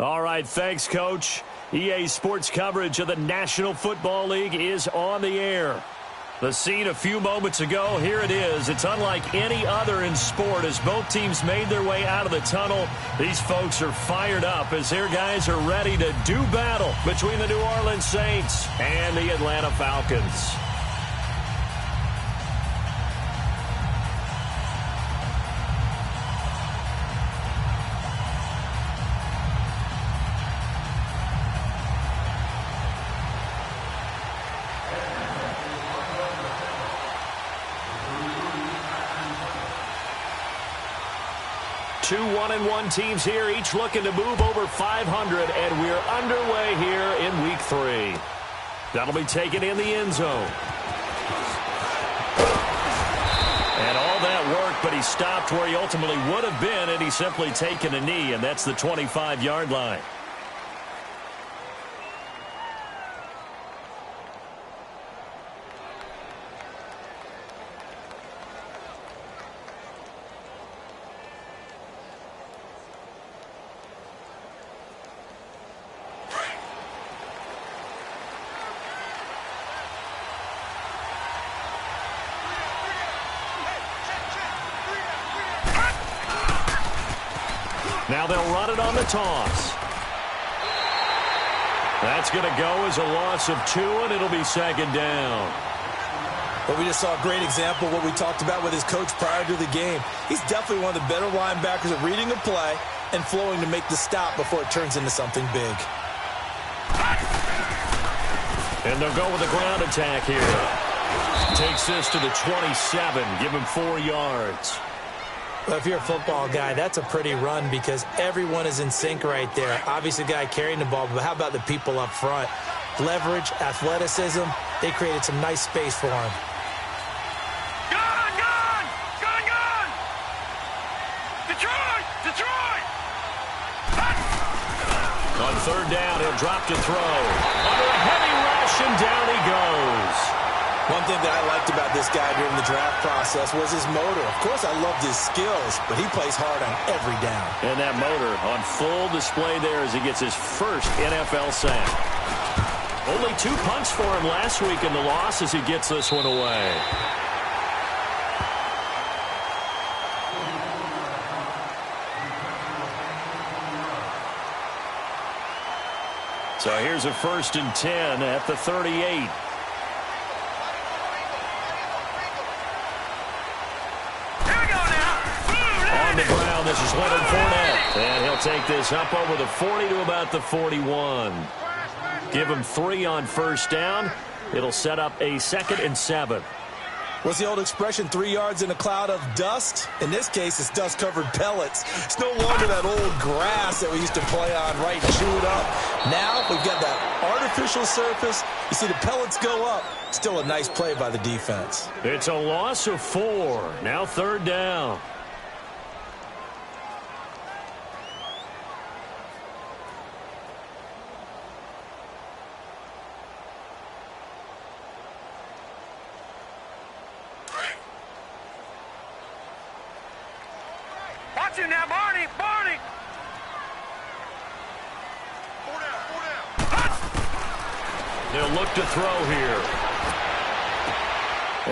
All right, thanks, Coach. EA Sports coverage of the National Football League is on the air. The scene a few moments ago, here it is. It's unlike any other in sport as both teams made their way out of the tunnel. These folks are fired up as their guys are ready to do battle between the New Orleans Saints and the Atlanta Falcons. Two 1-1 teams here, each looking to move over 500, and we're underway here in Week 3. That'll be taken in the end zone. And all that work, but he stopped where he ultimately would have been, and he's simply taken a knee, and that's the 25-yard line. Now they'll run it on the toss. That's going to go as a loss of 2, and it'll be second down. Well, we just saw a great example of what we talked about with his coach prior to the game. He's definitely one of the better linebackers at reading a play and flowing to make the stop before it turns into something big. And they'll go with a ground attack here. Takes this to the 27, give him 4 yards. Well, if you're a football guy, that's a pretty run because everyone is in sync right there. Obviously, the guy carrying the ball, but how about the people up front? Leverage, athleticism, they created some nice space for him. Gun! Gun! Gun! Gun! Detroit! Detroit! On third down, he'll drop to throw. Under a heavy rush, and down he goes. One thing that I liked about this guy during the draft process was his motor. Of course, I loved his skills, but he plays hard on every down. And that motor on full display there as he gets his first NFL sack. Only 2 punts for him last week in the loss as he gets this one away. So here's a 1st and 10 at the 38. The ground, this is Leonard Fournette, and he'll take this up over the 40 to about the 41. Give him 3 on first down. It'll set up a 2nd and 7. What's the old expression, 3 yards in a cloud of dust? In this case, it's dust-covered pellets. It's no longer that old grass that we used to play on, right, and chew it up. Now we've got that artificial surface. You see the pellets go up. Still a nice play by the defense. It's a loss of 4. Now 3rd down. Watch him now, Barney! Barney! 4 down. They'll look to throw here.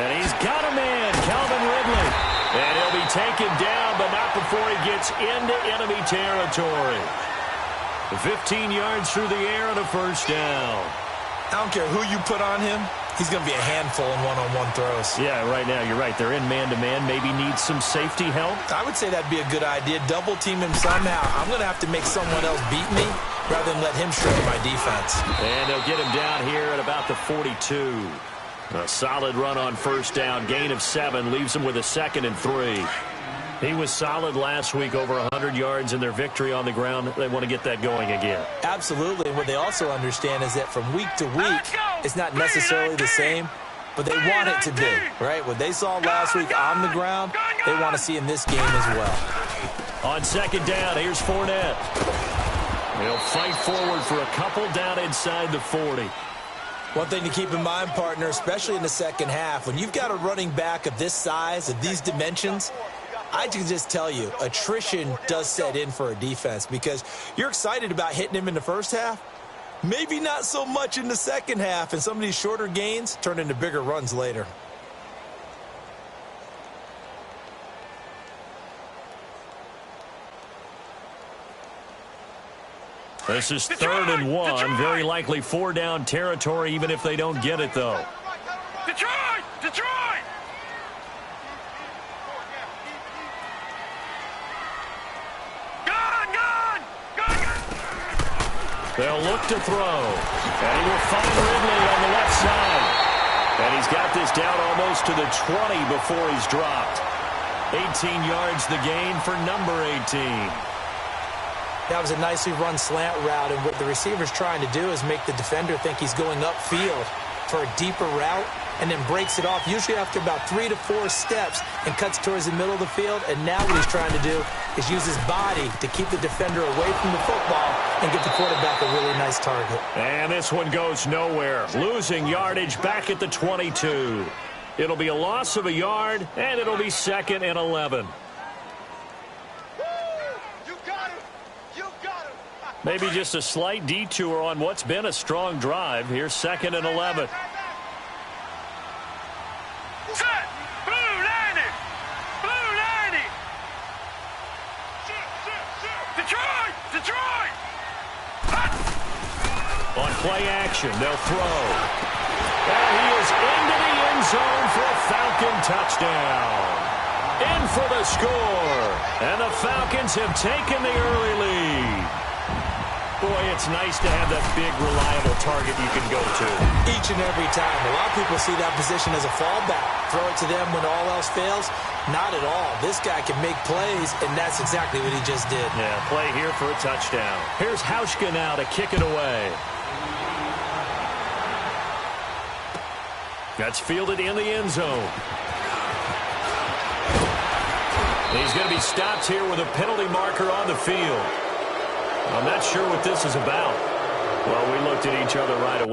And he's got a man, Calvin Ridley. And he'll be taken down, but not before he gets into enemy territory. 15 yards through the air and a 1st down. I don't care who you put on him. He's going to be a handful in one-on-one throws. Yeah, right now, you're right. They're in man-to-man. Maybe needs some safety help. I would say that'd be a good idea. Double-team him somehow. I'm going to have to make someone else beat me rather than let him shred my defense. And they'll get him down here at about the 42. A solid run on first down. Gain of 7 leaves him with a 2nd and 3. He was solid last week, over 100 yards in their victory on the ground. They want to get that going again. Absolutely. And what they also understand is that from week to week, it's not necessarily the same, but they want it to be, right? What they saw last week on the ground, they want to see in this game as well. On 2nd down, here's Fournette. He'll fight forward for a couple down inside the 40. One thing to keep in mind, partner, especially in the second half, when you've got a running back of this size, of these dimensions, I can just tell you, attrition does set in for a defense because you're excited about hitting him in the first half. Maybe not so much in the second half, and some of these shorter gains turn into bigger runs later. This is 3rd and 1. Very likely 4-down territory, even if they don't get it, though. Detroit! Detroit! Gun! Gun! Gun! They'll look to throw. And he will find Ridley on the left side. And he's got this down almost to the 20 before he's dropped. 18 yards the gain for number 18. That was a nicely run slant route, and what the receiver's trying to do is make the defender think he's going upfield for a deeper route and then breaks it off, usually after about 3 to 4 steps, and cuts towards the middle of the field. And now what he's trying to do is use his body to keep the defender away from the football and get the quarterback a really nice target. And this one goes nowhere. Losing yardage back at the 22. It'll be a loss of a yard, and it'll be 2nd and 11. Maybe just a slight detour on what's been a strong drive. Here's 2nd and 11. Set! Blue landing! Blue landing! Detroit! Detroit! On play action, they'll throw. And he is into the end zone for a Falcon touchdown. In for the score. And the Falcons have taken the early lead. Boy, it's nice to have that big, reliable target you can go to. Each and every time. A lot of people see that position as a fallback. Throw it to them when all else fails. Not at all. This guy can make plays, and that's exactly what he just did. Yeah, play here for a touchdown. Here's Hauschka now to kick it away. That's fielded in the end zone. He's going to be stopped here with a penalty marker on the field. I'm not sure what this is about. Well, we looked at each other right away.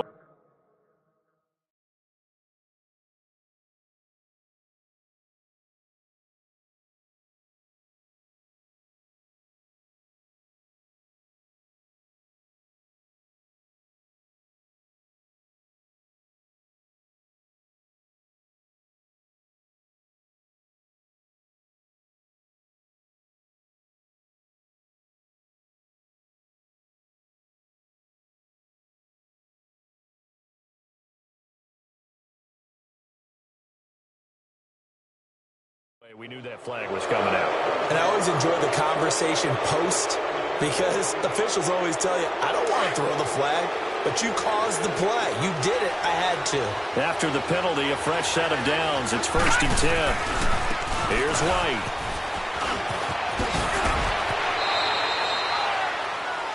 We knew that flag was coming out. And I always enjoy the conversation post because officials always tell you, I don't want to throw the flag, but you caused the play. You did it. I had to. After the penalty, a fresh set of downs. It's 1st and 10. Here's White.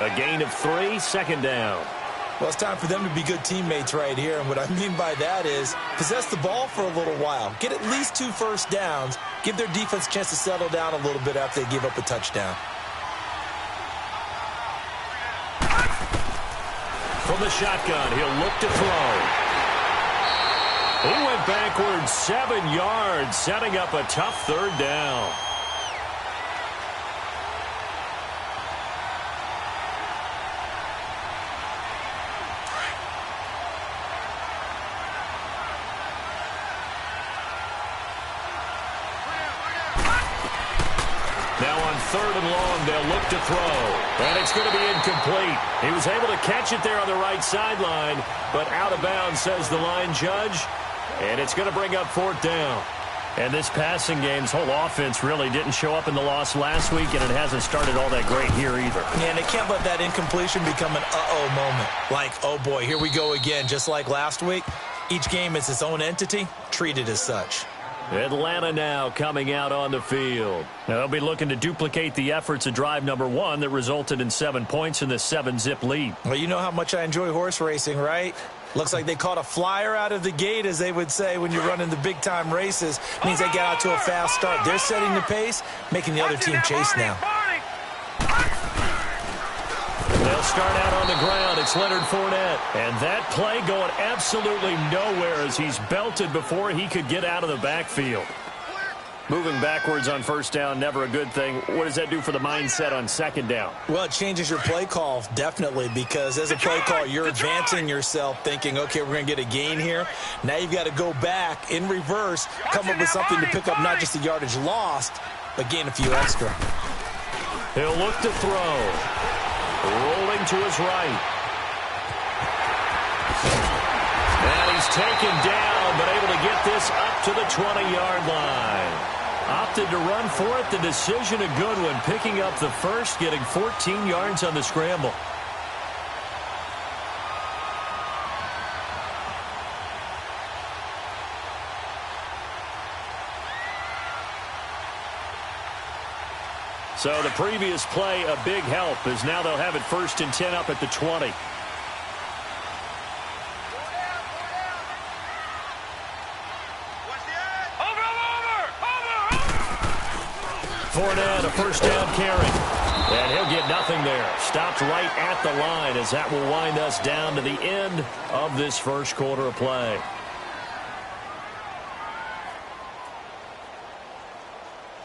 A gain of 3, 2nd down. Well, it's time for them to be good teammates right here. And what I mean by that is possess the ball for a little while. Get at least 2 first downs. Give their defense a chance to settle down a little bit after they give up a touchdown. From the shotgun, he'll look to throw. He went backwards 7 yards, setting up a tough 3rd down. Now on 3rd and long, they'll look to throw. And it's going to be incomplete. He was able to catch it there on the right sideline, but out of bounds, says the line judge. And it's going to bring up 4th down. And this passing game's whole offense really didn't show up in the loss last week, and it hasn't started all that great here either. Yeah, and they can't let that incompletion become an uh-oh moment. Like, oh boy, here we go again, just like last week. Each game is its own entity, treated as such. Atlanta now coming out on the field. Now they'll be looking to duplicate the efforts of drive number 1 that resulted in 7 points in the 7-zip lead. Well, you know how much I enjoy horse racing, right? Looks like they caught a flyer out of the gate, as they would say when you're running the big-time races. Means they get out to a fast start. They're setting the pace, making the other team chase now. They'll start out on the ground. It's Leonard Fournette. And that play going absolutely nowhere as he's belted before he could get out of the backfield. Moving backwards on first down, never a good thing. What does that do for the mindset on second down? Well, it changes your play call, definitely, because as a play call, you're advancing yourself thinking, okay, we're going to get a gain here. Now you've got to go back in reverse, come up with something to pick up not just the yardage lost, but gain a few extra. He'll look to throw. Rolling to his right. And he's taken down, but able to get this up to the 20-yard line. Opted to run for it. The decision a good one. Picking up the first, getting 14 yards on the scramble. So the previous play, a big help, as now they'll have it 1st and 10 up at the 20. Fournette, a first down carry. And he'll get nothing there. Stopped right at the line as that will wind us down to the end of this first quarter of play.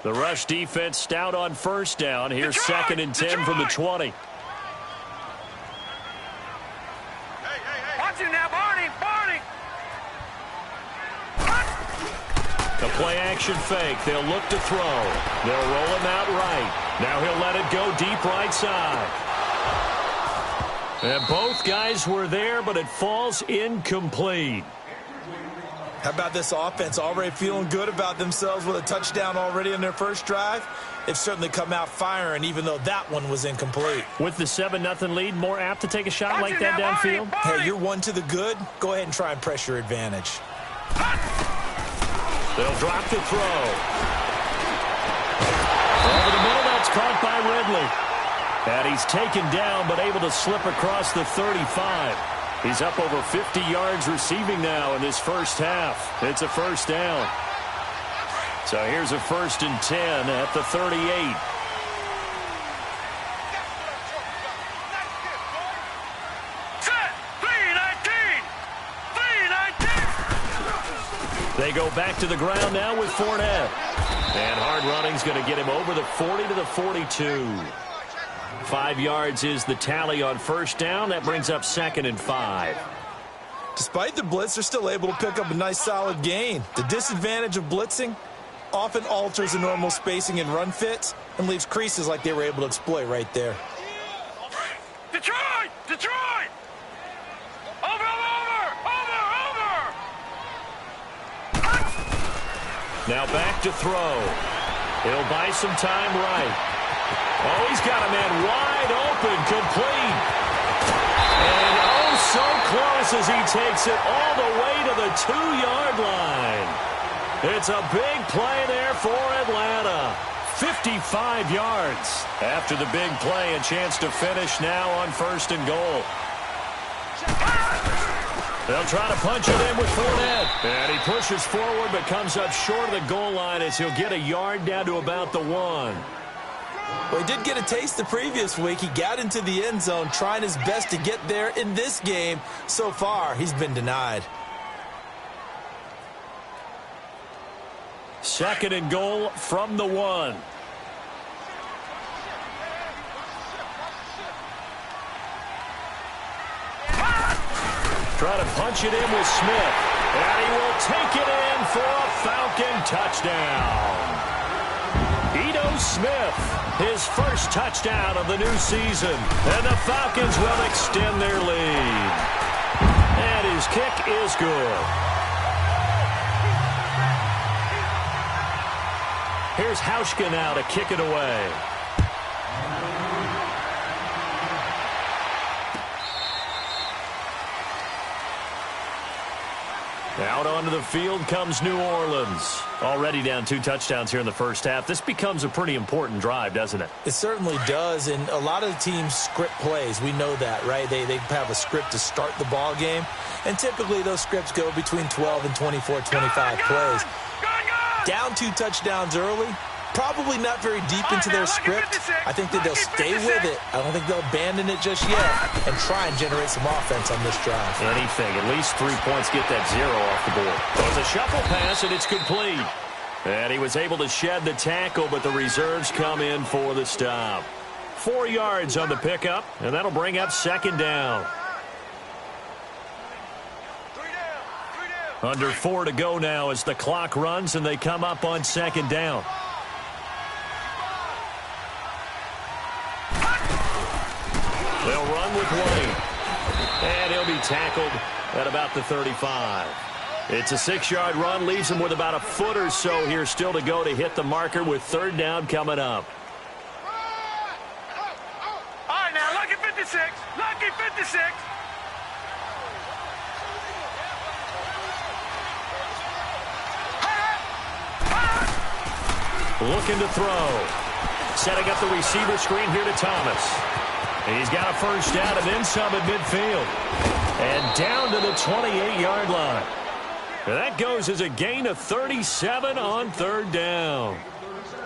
The rush defense stout on first down. Here's 2nd and 10 from the 20. Watch it now, Barney! The play-action fake. They'll look to throw. They'll roll him out right. Now he'll let it go deep right side. And both guys were there, but it falls incomplete. How about this offense already feeling good about themselves with a touchdown already in their first drive? They've certainly come out firing, even though that one was incomplete. With the 7-0 lead, more apt to take a shot like that downfield? Hey, you're one to the good. Go ahead and try and press your advantage. They'll drop the throw. Over the middle, that's caught by Ridley. And he's taken down, but able to slip across the 35. He's up over 50 yards receiving now in this first half. It's a first down. So here's a 1st and 10 at the 38. They go back to the ground now with Fournette. And hard running's going to get him over the 40 to the 42. 5 yards is the tally on first down. That brings up 2nd and 5. Despite the blitz, they're still able to pick up a nice solid gain. The disadvantage of blitzing often alters the normal spacing and run fits and leaves creases like they were able to exploit right there. Detroit! Detroit! Over! Now back to throw. He'll buy some time right. Oh, he's got a man wide open, complete. And oh, so close as he takes it all the way to the 2-yard line. It's a big play there for Atlanta. 55 yards. After the big play, a chance to finish now on 1st and goal. They'll try to punch it in with Fournette. And he pushes forward but comes up short of the goal line as he'll get a yard down to about the 1. Well, he did get a taste the previous week. He got into the end zone trying his best to get there in this game. So far, he's been denied. 2nd and goal from the 1. Try to punch it in with Smith. And he will take it in for a Falcon touchdown. Ito Smith, his first touchdown of the new season. And the Falcons will extend their lead. And his kick is good. Here's Hauschka now to kick it away. Out onto the field comes New Orleans. Already down 2 touchdowns here in the first half. This becomes a pretty important drive, doesn't it? It certainly does, and a lot of the teams script plays. We know that, right? They have a script to start the ball game, and typically those scripts go between 12 and 24, 25 plays. Down 2 touchdowns early, probably not very deep into their script. I think that they'll stay with it. I don't think they'll abandon it just yet and try and generate some offense on this drive. Anything. At least 3 points. Get that 0 off the board. Goes a shuffle pass, and it's complete. And he was able to shed the tackle, but the reserves come in for the stop. 4 yards on the pickup, and that'll bring up second down. Under 4 to go now as the clock runs, and they come up on second down. They'll run with Wayne. And he'll be tackled at about the 35. It's a 6-yard run, leaves him with about a foot or so here still to go to hit the marker with third down coming up. All right, now, lucky 56. Lucky 56. Looking to throw. Setting up the receiver screen here to Thomas. He's got a first down and then some at midfield. And down to the 28-yard line. And that goes as a gain of 37 on third down.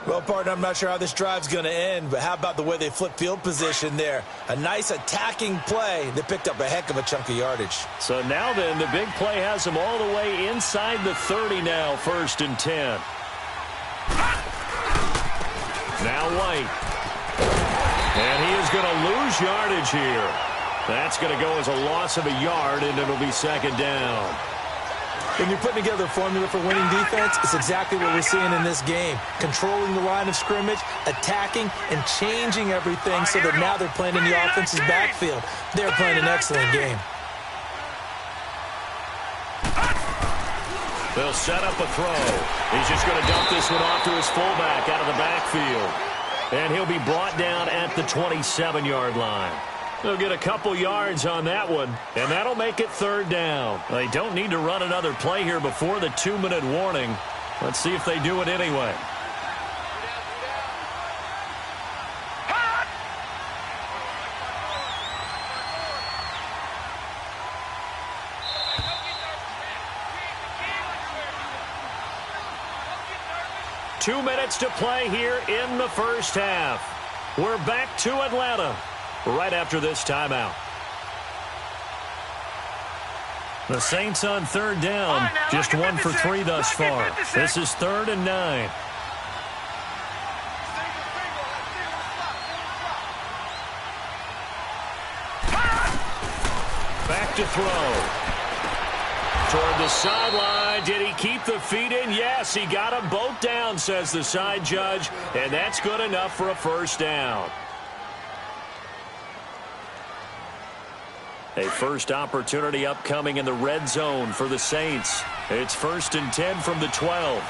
Well, partner, I'm not sure how this drive's going to end, but how about the way they flip field position there? A nice attacking play. They picked up a heck of a chunk of yardage. So now then, the big play has them all the way inside the 30 now, 1st and 10. Now White. And he is going to lose yardage here. That's going to go as a loss of a yard, and it'll be second down. When you're putting together a formula for winning defense, it's exactly what we're seeing in this game. Controlling the line of scrimmage, attacking, and changing everything so that now they're playing in the offense's backfield. They're playing an excellent game. They'll set up a throw. He's just going to dump this one off to his fullback out of the backfield. And he'll be brought down at the 27-yard line. They'll get a couple yards on that one, and that'll make it third down. They don't need to run another play here before the 2-minute warning. Let's see if they do it anyway. Two minutes to play here in the first half. We're back to Atlanta right after this timeout. The Saints on third down, just 1 for 3 thus far. This is 3rd and 9. Back to throw. Toward the sideline. Did he keep the feet in? Yes, he got them both down, says the side judge, and that's good enough for a first down. A first opportunity upcoming in the red zone for the Saints. It's 1st and 10 from the 12.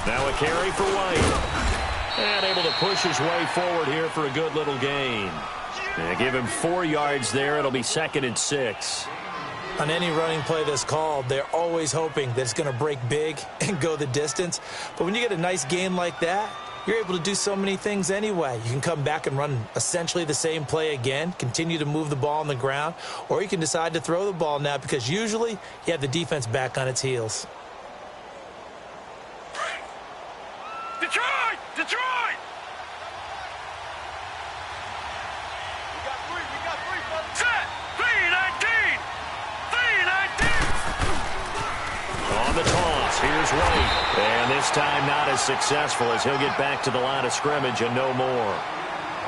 Now a carry for White. And able to push his way forward here for a good little gain. And give him 4 yards there. It'll be 2nd and 6. On any running play that's called, they're always hoping that it's going to break big and go the distance. But when you get a nice gain like that, you're able to do so many things anyway. You can come back and run essentially the same play again, continue to move the ball on the ground, or you can decide to throw the ball now because usually you have the defense back on its heels. Detroit! Detroit! Set! 3-19! 3-19! On the toss, here's White. And this time not as successful as he'll get back to the line of scrimmage and no more.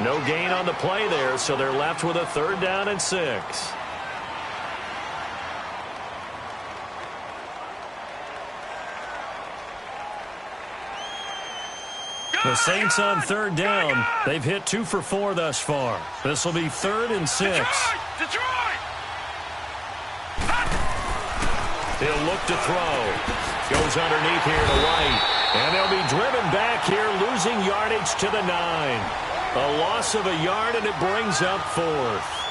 No gain on the play there, so they're left with a 3rd down and 6. The Saints on 3rd down. They've hit 2 for 4 thus far. This will be 3rd and 6. Detroit! He'll look to throw. Goes underneath here to White. And they'll be driven back here, losing yardage to the 9. A loss of a yard, and it brings up 4th.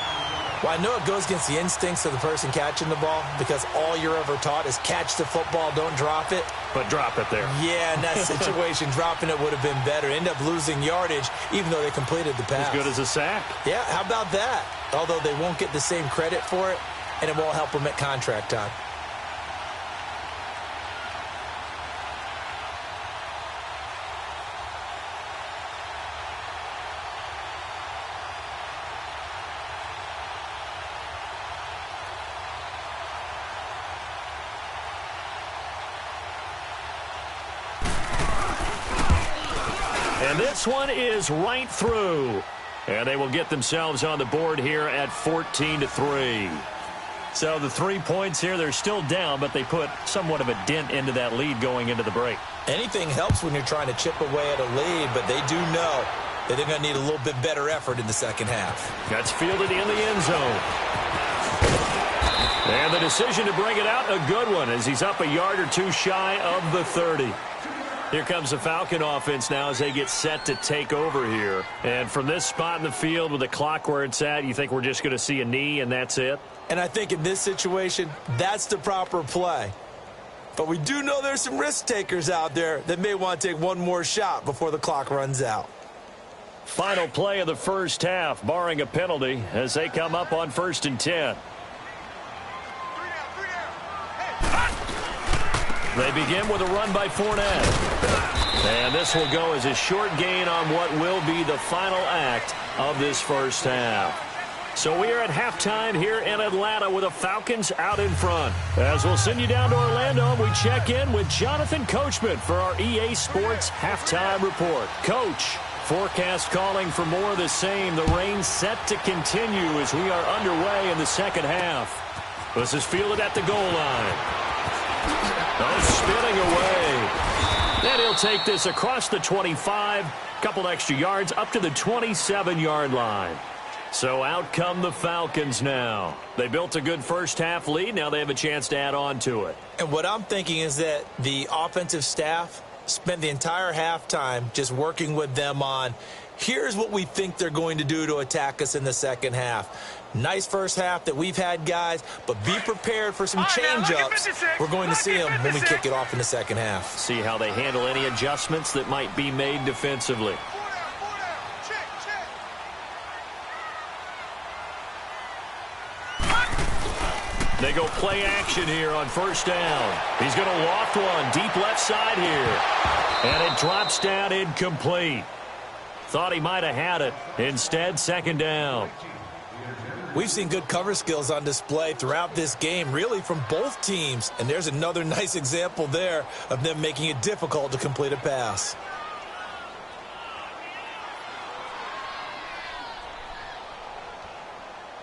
Well, I know it goes against the instincts of the person catching the ball because all you're ever taught is catch the football, don't drop it. But drop it there. Yeah, in that situation, dropping it would have been better. End up losing yardage, even though they completed the pass. As good as a sack. Yeah, how about that? Although they won't get the same credit for it, and it won't help them at contract time. And this one is right through. And they will get themselves on the board here at 14-3. So the 3 points here, they're still down, but they put somewhat of a dent into that lead going into the break. Anything helps when you're trying to chip away at a lead, but they do know that they're going to need a little bit better effort in the second half. That's fielded in the end zone. And the decision to bring it out, a good one, as he's up a yard or two shy of the 30. Here comes the Falcon offense now as they get set to take over here. And from this spot in the field with the clock where it's at, you think we're just going to see a knee and that's it? And I think in this situation, that's the proper play. But we do know there's some risk takers out there that may want to take one more shot before the clock runs out. Final play of the first half, barring a penalty, as they come up on 1st and 10. They begin with a run by Fournette. And this will go as a short gain on what will be the final act of this first half. So we are at halftime here in Atlanta with the Falcons out in front. As we'll send you down to Orlando, we check in with Jonathan Coachman for our EA Sports Halftime Report. Coach, forecast calling for more of the same. The rain set to continue as we are underway in the second half. This is fielded at the goal line. Oh, spinning away. And he'll take this across the 25, couple extra yards up to the 27-yard line. So out come the Falcons now. They built a good first half lead. Now they have a chance to add on to it. And what I'm thinking is that the offensive staff spent the entire halftime just working with them on, here's what we think they're going to do to attack us in the second half. Nice first half that we've had, guys, but be prepared for some change-ups. We're going to see them when we kick it off in the second half. See how they handle any adjustments that might be made defensively. They go play action here on first down. He's going to loft one deep left side here. And it drops down incomplete. Thought he might have had it. Instead, second down. We've seen good cover skills on display throughout this game, really from both teams. And there's another nice example there of them making it difficult to complete a pass.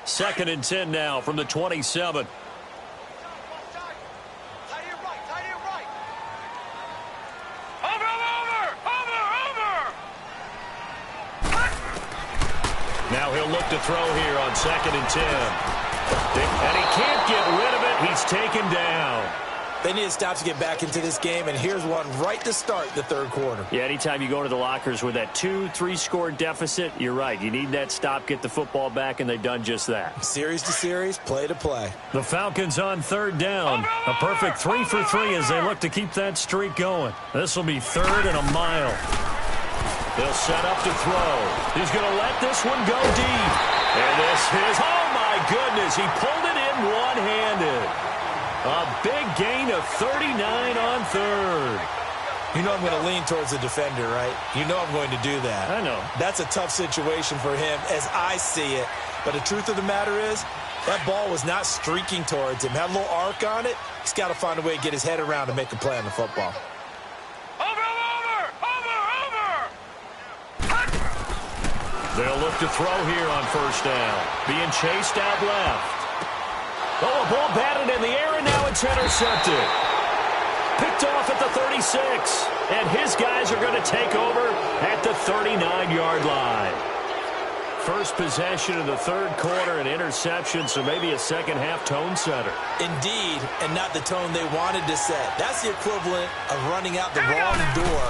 Second and 10 now from the 27. Now he'll look to throw here on 2nd and 10. And he can't get rid of it. He's taken down. They need to stop to get back into this game, and here's one right to start the third quarter. Yeah, anytime you go into the lockers with that 2-3 score deficit, you're right. You need that stop, get the football back, and they've done just that. Series to series, play to play. The Falcons on third down. A perfect 3 for 3 as they look to keep that streak going. This will be 3rd and a mile. They'll set up to throw. He's going to let this one go deep. And this is, oh my goodness, he pulled it in one-handed. A big gain of 39 on 3rd. You know I'm going to lean towards the defender, right? You know I'm going to do that. I know. That's a tough situation for him as I see it. But the truth of the matter is, that ball was not streaking towards him. Had a little arc on it. He's got to find a way to get his head around and make a play on the football. They'll look to throw here on first down. Being chased out left. Oh, a ball batted in the air, and now it's intercepted. Picked off at the 36. And his guys are going to take over at the 39-yard line. First possession of the third quarter, an interception, so maybe a second-half tone setter. Indeed, and not the tone they wanted to set. That's the equivalent of running out the wrong door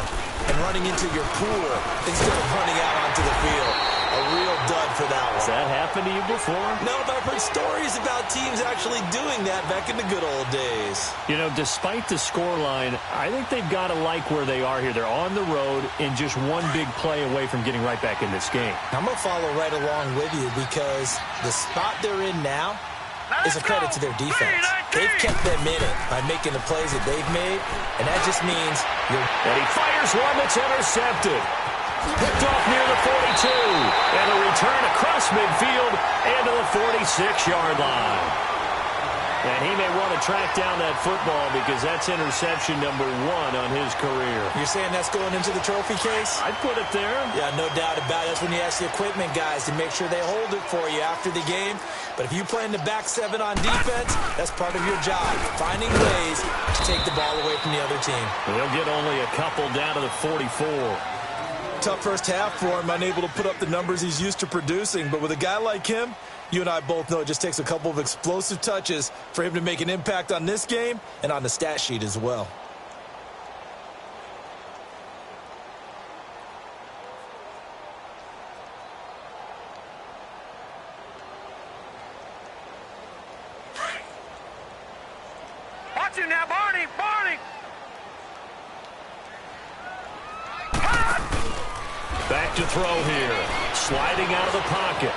and running into your pool instead of running out onto the field. A real dud for that one. Has that happened to you before? No, but I've heard stories about teams actually doing that back in the good old days. You know, despite the scoreline, I think they've got to like where they are here. They're on the road and just one big play away from getting right back in this game. I'm going to follow right along with you because the spot they're in now is a credit to their defense. They've kept them in it by making the plays that they've made, and that just means and he fires one that's intercepted. Picked off near the 42. And a return across midfield and to the 46-yard line. And he may want to track down that football because that's interception number 1 on his career. You're saying that's going into the trophy case? I'd put it there. Yeah, no doubt about it. That's when you ask the equipment guys to make sure they hold it for you after the game. But if you play in the back 7 on defense, that's part of your job, finding ways to take the ball away from the other team. He'll get only a couple down to the 44. Tough first half for him, unable to put up the numbers he's used to producing. But with a guy like him, you and I both know it just takes a couple of explosive touches for him to make an impact on this game and on the stat sheet as well. Watch him now, Barney! Barney! Back to throw here. Sliding out of the pocket.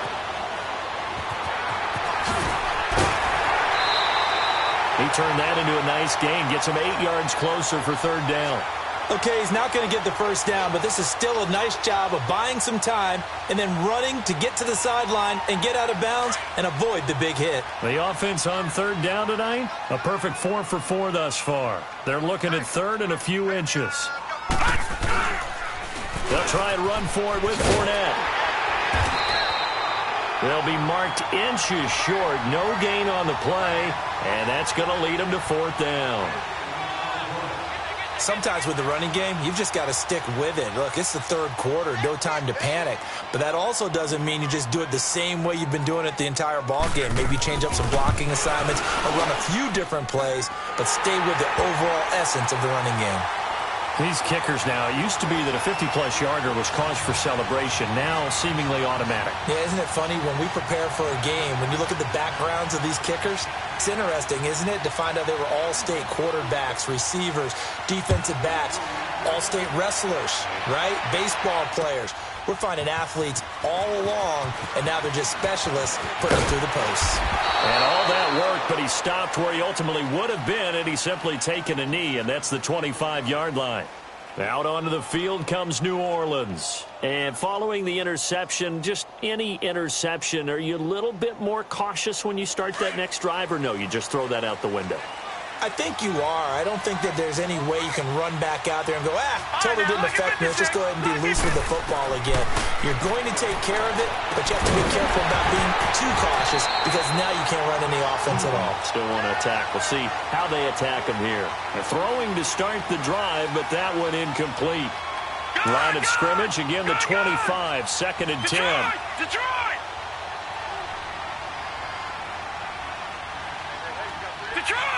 He turned that into a nice gain. Gets him 8 yards closer for 3rd down. Okay, he's not going to get the first down, but this is still a nice job of buying some time and then running to get to the sideline and get out of bounds and avoid the big hit. The offense on 3rd down tonight, a perfect 4 for 4 thus far. They're looking at 3rd and a few inches. They'll try and run for it with Fournette. They'll be marked inches short. No gain on the play, and that's going to lead them to 4th down. Sometimes with the running game, you've just got to stick with it. Look, it's the 3rd quarter, no time to panic. But that also doesn't mean you just do it the same way you've been doing it the entire ball game. Maybe change up some blocking assignments or run a few different plays, but stay with the overall essence of the running game. These kickers now, it used to be that a 50-plus yarder was cause for celebration, now seemingly automatic. Yeah, isn't it funny when we prepare for a game, when you look at the backgrounds of these kickers, it's interesting, isn't it, to find out they were all-state quarterbacks, receivers, defensive backs, all-state wrestlers, right? Baseball players. We're finding athletes all along, and now they're just specialists putting them through the posts. And all that work, but he stopped where he ultimately would have been, and he's simply taken a knee, and that's the 25-yard line. Out onto the field comes New Orleans. And following the interception, just any interception, are you a little bit more cautious when you start that next drive, or no, you just throw that out the window? I think you are. I don't think that there's any way you can run back out there and go, totally didn't affect me. Let's just go ahead and be loose with the football again. You're going to take care of it, but you have to be careful about being too cautious because now you can't run any offense at all. Still want to attack. We'll see how they attack him here. They're throwing to start the drive, but that one incomplete. Line of scrimmage, again the 25, 2nd and 10. Detroit! Detroit!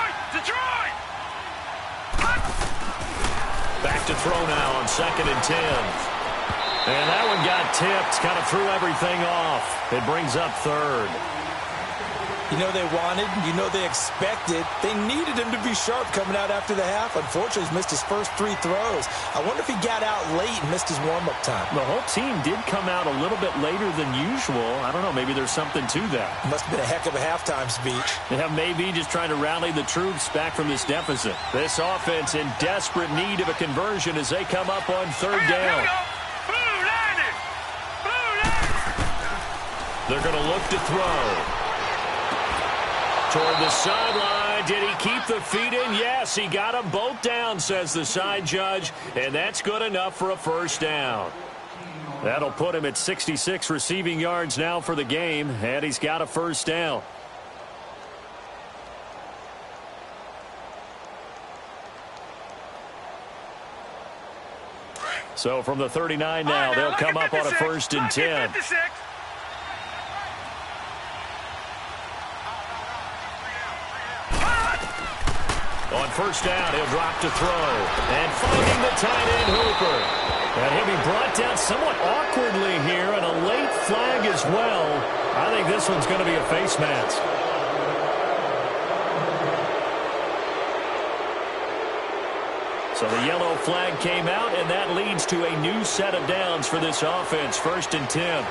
Back to throw now on 2nd and 10. And that one got tipped, kind of threw everything off. It brings up 3rd. You know they wanted, you know they expected. They needed him to be sharp coming out after the half. Unfortunately, he's missed his first 3 throws. I wonder if he got out late and missed his warm-up time. The whole team did come out a little bit later than usual. I don't know, maybe there's something to that. Must have been a heck of a halftime speech. Yeah, maybe just trying to rally the troops back from this deficit. This offense in desperate need of a conversion as they come up on 3rd down. They're going to look to throw. Toward the sideline. Did he keep the feet in? Yes, he got them both down, says the side judge, and that's good enough for a 1st down. That'll put him at 66 receiving yards now for the game, and he's got a 1st down. So from the 39 now, they'll come up on a 1st and 10. On 1st down, he'll drop to throw. And finding the tight end, Hooper. And he'll be brought down somewhat awkwardly here, and a late flag as well. I think this one's going to be a face mask. So the yellow flag came out, and that leads to a new set of downs for this offense. 1st and 10.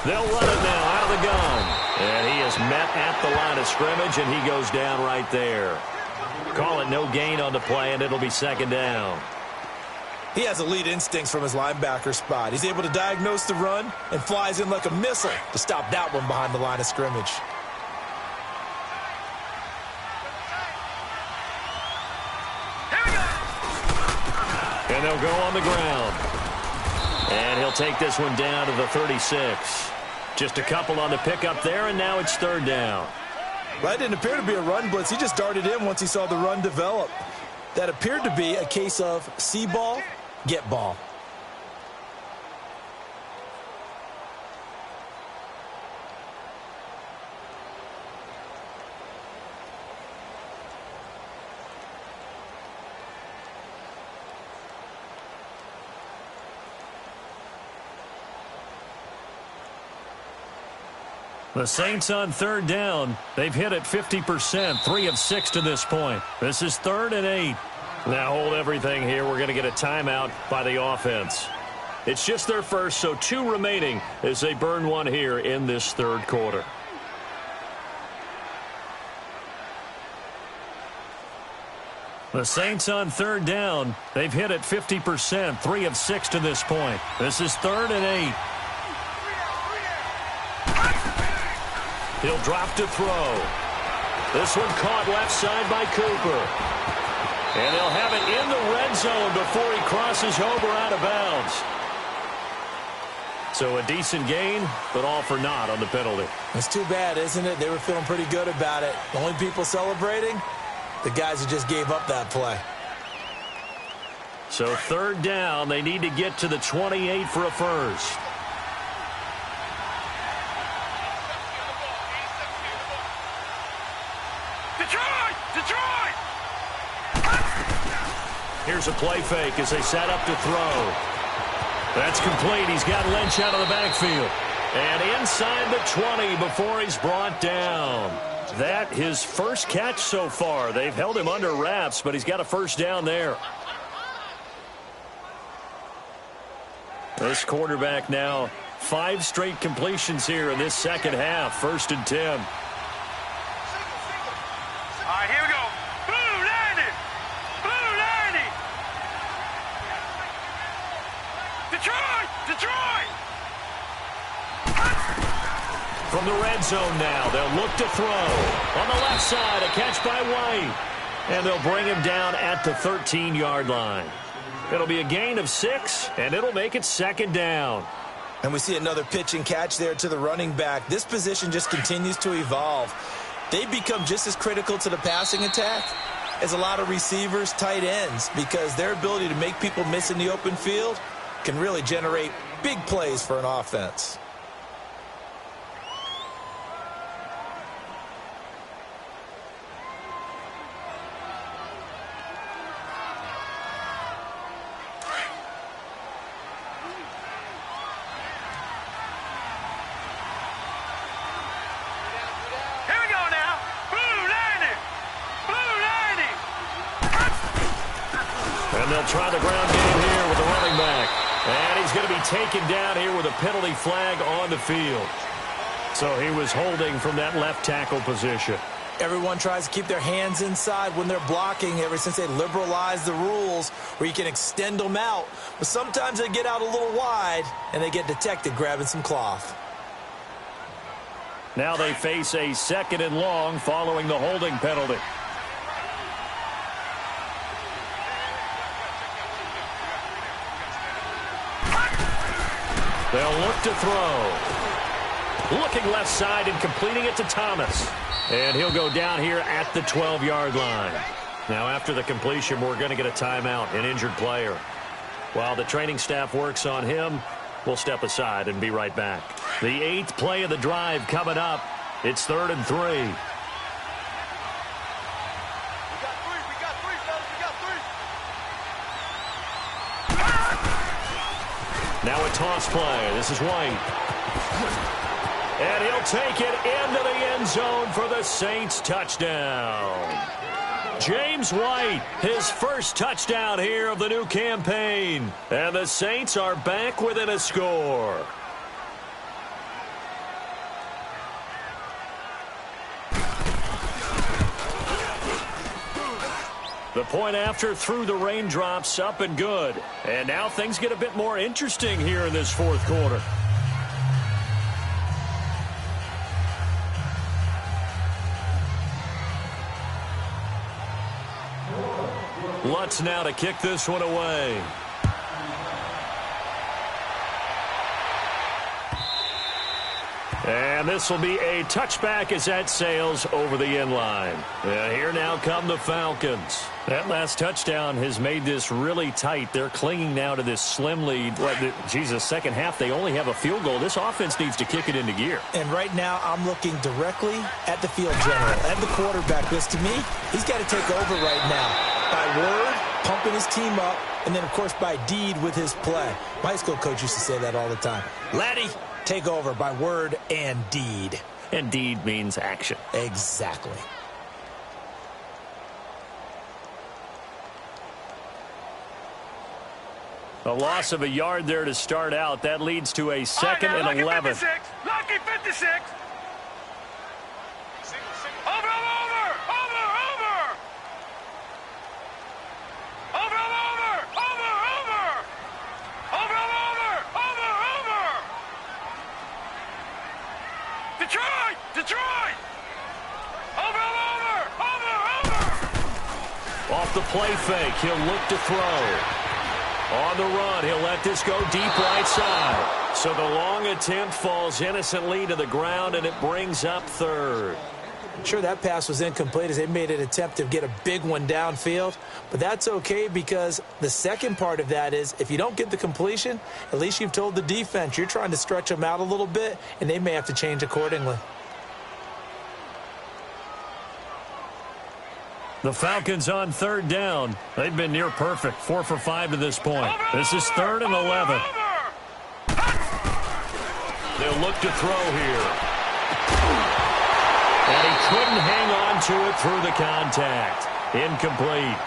They'll run it now out of the gun. And he is met at the line of scrimmage, and he goes down right there. Call it no gain on the play, and it'll be second down. He has elite instincts from his linebacker spot. He's able to diagnose the run and flies in like a missile to stop that one behind the line of scrimmage. And they'll go on the ground. And he'll take this one down to the 36. Just a couple on the pickup there, and now it's third down. That didn't appear to be a run blitz. He just darted in once he saw the run develop. That appeared to be a case of see ball, get ball. The Saints on third down. They've hit it 50%, 3 of 6 to this point. This is 3rd and 8. Now hold everything here. We're going to get a timeout by the offense. It's just their first, so 2 remaining as they burn one here in this third quarter. The Saints on third down. They've hit it 50%, 3 of 6 to this point. This is 3rd and 8. He'll drop to throw. This one caught left side by Cooper. And they'll have it in the red zone before he crosses over out of bounds. So a decent gain, but all for naught on the penalty. It's too bad, isn't it? They were feeling pretty good about it. The only people celebrating, the guys who just gave up that play. So third down, they need to get to the 28 for a first. Here's a play fake as they set up to throw. That's complete. He's got Lynch out of the backfield. And inside the 20 before he's brought down. That his first catch so far. They've held him under wraps, but he's got a first down there. This quarterback now 5 straight completions here in this second half. 1st and 10. All right, here we go. Blue 90. Blue 90. Detroit. From the red zone now, they'll look to throw. On the left side, a catch by White. And they'll bring him down at the 13-yard line. It'll be a gain of 6, and it'll make it second down. And we see another pitch and catch there to the running back. This position just continues to evolve. They've become just as critical to the passing attack as a lot of receivers, tight ends, because their ability to make people miss in the open field can really generate big plays for an offense. Try the ground game here with the running back. And he's going to be taken down here with a penalty flag on the field. So he was holding from that left tackle position. Everyone tries to keep their hands inside when they're blocking ever since they liberalized the rules where you can extend them out. But sometimes they get out a little wide and they get detected grabbing some cloth. Now they face a 2nd and long following the holding penalty. They'll look to throw. Looking left side and completing it to Thomas. And he'll go down here at the 12-yard line. Now after the completion, we're going to get a timeout, an injured player. While the training staff works on him, we'll step aside and be right back. The 8th play of the drive coming up. It's 3rd and 3. Now a toss play. This is White. And he'll take it into the end zone for the Saints touchdown. James White, his first touchdown here of the new campaign. And the Saints are back within a score. The point after through the raindrops, up and good. And now things get a bit more interesting here in this fourth quarter. Lutz now to kick this one away. And this will be a touchback as that sails over the end line. Here now come the Falcons. That last touchdown has made this really tight. They're clinging now to this slim lead. Jesus, second half, they only have a field goal. This offense needs to kick it into gear. And right now, I'm looking directly at the field general and the quarterback. Because to me, he's got to take over right now. By word, pumping his team up, and then, of course, by deed with his play. My high school coach used to say that all the time. Laddie, take over by word and deed. And deed means action. Exactly. A loss of a yard there to start out. That leads to a second and 11. Lucky 56. Over. Detroit! Over! Off the play fake, he'll look to throw. On the run, he'll let this go deep right side. So the long attempt falls innocently to the ground, and it brings up third. Sure, that pass was incomplete as they made an attempt to get a big one downfield. But that's okay because the second part of that is if you don't get the completion, at least you've told the defense you're trying to stretch them out a little bit, and they may have to change accordingly. The Falcons on third down. They've been near perfect, 4 for 5 to this point. This is third and 11. They'll look to throw here. And he couldn't hang on to it through the contact. Incomplete.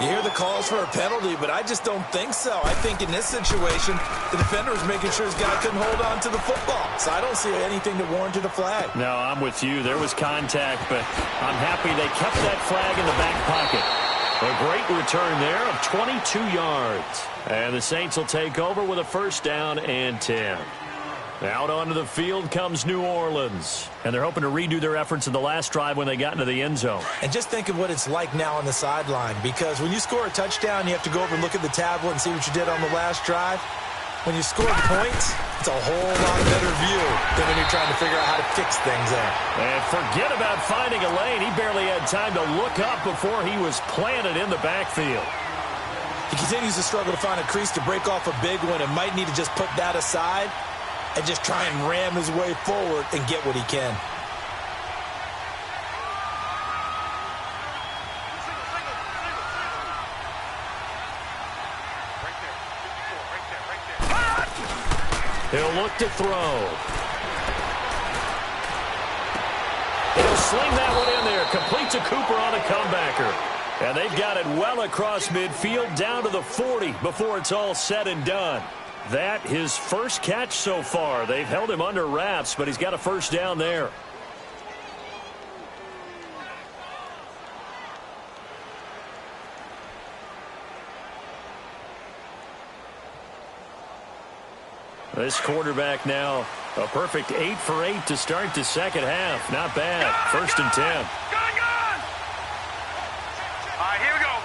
You hear the calls for a penalty, but I just don't think so. I think in this situation, the defender was making sure his guy couldn't hold on to the football. So I don't see anything that warranted a flag. No, I'm with you. There was contact, but I'm happy they kept that flag in the back pocket. A great return there of 22 yards. And the Saints will take over with a first down and 10. Out onto the field comes New Orleans. And they're hoping to redo their efforts in the last drive when they got into the end zone. And just think of what it's like now on the sideline. Because when you score a touchdown, you have to go over and look at the tablet and see what you did on the last drive. When you score points, it's a whole lot better view than when you're trying to figure out how to fix things there. And forget about finding a lane. He barely had time to look up before he was planted in the backfield. He continues to struggle to find a crease to break off a big one and might need to just put that aside and just try and ram his way forward and get what he can. He'll look to throw. He'll sling that one in there. Complete to Cooper on a comebacker. And they've got it well across midfield down to the 40 before it's all said and done. That his first catch so far. They've held him under wraps, but he's got a first down there. This quarterback now a perfect 8 for 8 to start the second half. Not bad. First and 10. Gone! All right, here we go.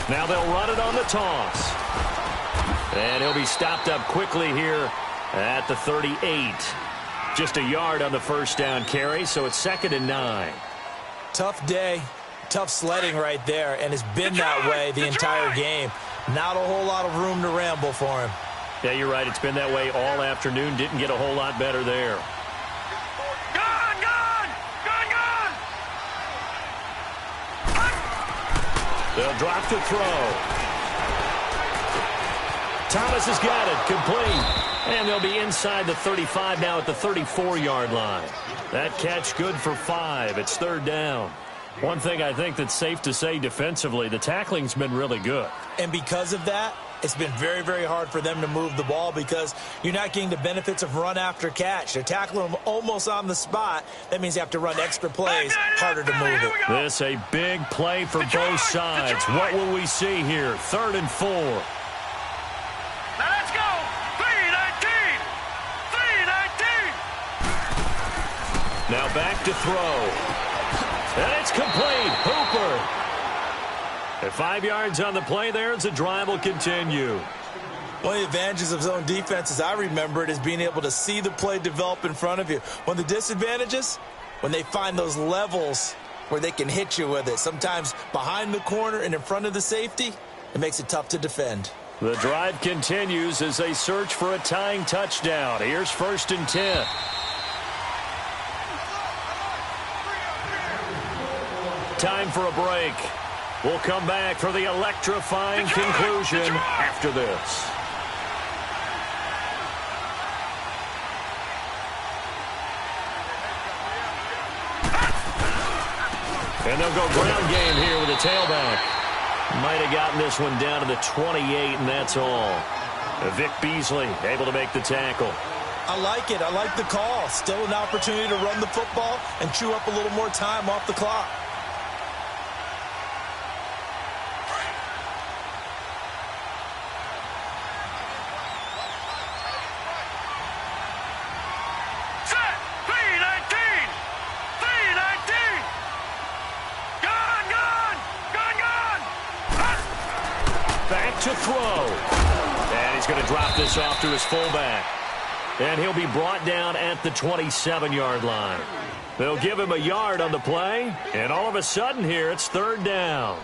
3-19. Now they'll run it on the toss. And he'll be stopped up quickly here at the 38. Just a yard on the first down carry, so it's 2nd and 9. Tough day. Tough sledding right there, and it's been that way the entire game. Not a whole lot of room to ramble for him. Yeah, you're right. It's been that way all afternoon. Didn't get a whole lot better there. Gone! They'll drop to throw. Thomas has got it. Complete. And they'll be inside the 35 now at the 34-yard line. That catch good for 5. It's 3rd down. One thing I think that's safe to say defensively, the tackling's been really good. And because of that, it's been very, very hard for them to move the ball because you're not getting the benefits of run after catch. They're tackling them almost on the spot. That means you have to run extra plays, harder to move it. This a big play for both sides. What will we see here? 3rd and 4. Now let's go. 3-19. 3-19. Now back to throw. And it's complete. Hooper. At 5 yards on the play there as the drive will continue. One of the advantages of zone defense, as I remember it, is being able to see the play develop in front of you. One of the disadvantages, when they find those levels where they can hit you with it, sometimes behind the corner and in front of the safety, it makes it tough to defend. The drive continues as they search for a tying touchdown. Here's 1st and 10. Time for a break. We'll come back for the electrifying conclusion after this. And they'll go ground game here with a tailback. Might have gotten this one down to the 28, and that's all. Vic Beasley able to make the tackle. I like it. I like the call. Still an opportunity to run the football and chew up a little more time off the clock. To throw. And he's going to drop this off to his fullback. And he'll be brought down at the 27-yard line. They'll give him a yard on the play. And all of a sudden here, it's 3rd down.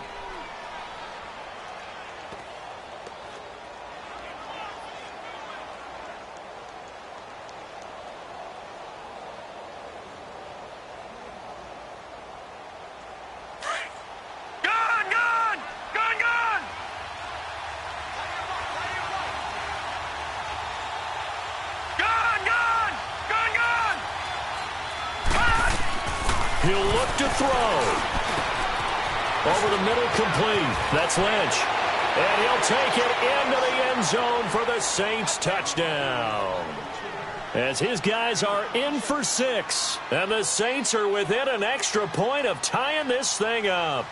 He'll look to throw. Over the middle, complete. That's Lynch. And he'll take it into the end zone for the Saints touchdown. As his guys are in for 6. And the Saints are within an extra point of tying this thing up.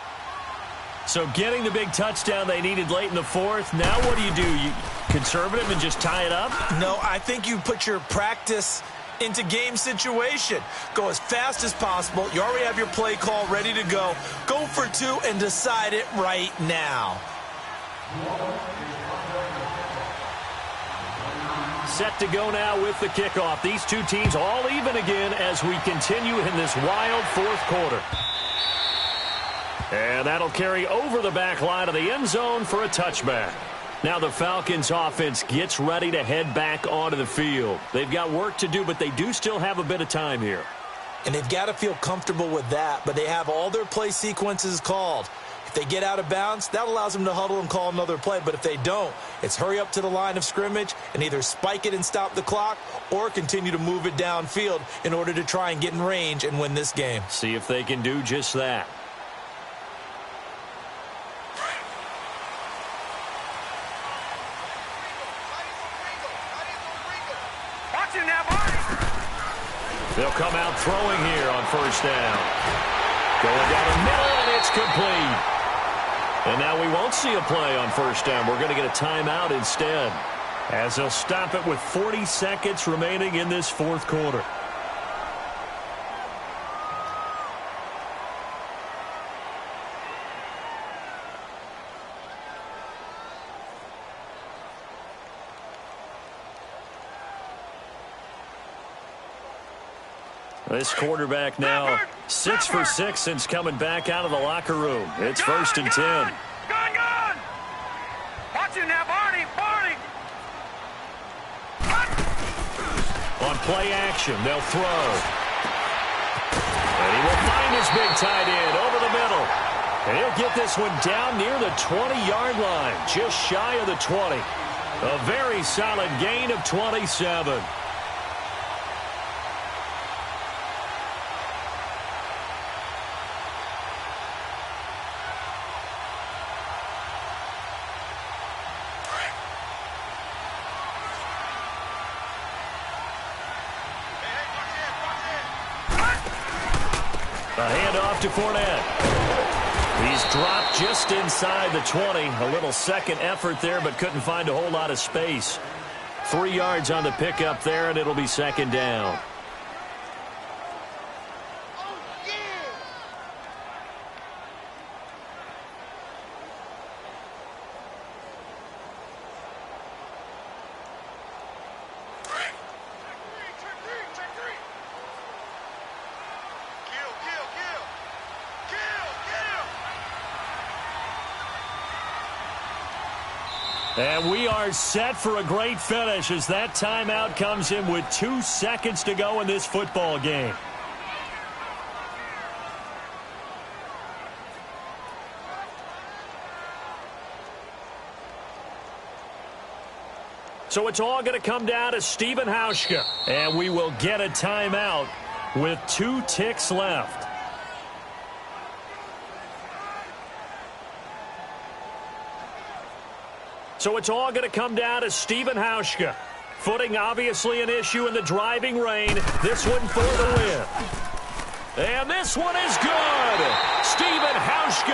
So getting the big touchdown they needed late in the 4th. Now what do? You conservative and just tie it up? No, I think you put your practice into game situation. Go as fast as possible. You already have your play call ready to go. Go for 2 and decide it right now. Set to go now with the kickoff. These two teams all even again as we continue in this wild 4th quarter. And that'll carry over the back line of the end zone for a touchback. Now the Falcons offense gets ready to head back onto the field. They've got work to do, but they do still have a bit of time here. And they've got to feel comfortable with that, but they have all their play sequences called. If they get out of bounds, that allows them to huddle and call another play. But if they don't, it's hurry up to the line of scrimmage and either spike it and stop the clock or continue to move it downfield in order to try and get in range and win this game. See if they can do just that. They'll come out throwing here on 1st down. Going down the middle, and it's complete. And now we won't see a play on 1st down. We're going to get a timeout instead, as they'll stop it with 40 seconds remaining in this 4th quarter. This quarterback now 6 for 6 since coming back out of the locker room. It's 1st and 10. Gone! Watch it now, Barney! On play action, they'll throw. And he will find his big tight end over the middle. And he'll get this one down near the 20-yard line, just shy of the 20. A very solid gain of 27. off to Fournette. He's dropped just inside the 20. A little second effort there, but couldn't find a whole lot of space. 3 yards on the pickup there, and it'll be second down. And we are set for a great finish as that timeout comes in with 2 seconds to go in this football game. So it's all going to come down to Stephen Hauschka. And we will get a timeout with 2 ticks left. So it's all going to come down to Stephen Hauschka. Footing obviously an issue in the driving rain. This one for the win. And this one is good. Stephen Hauschka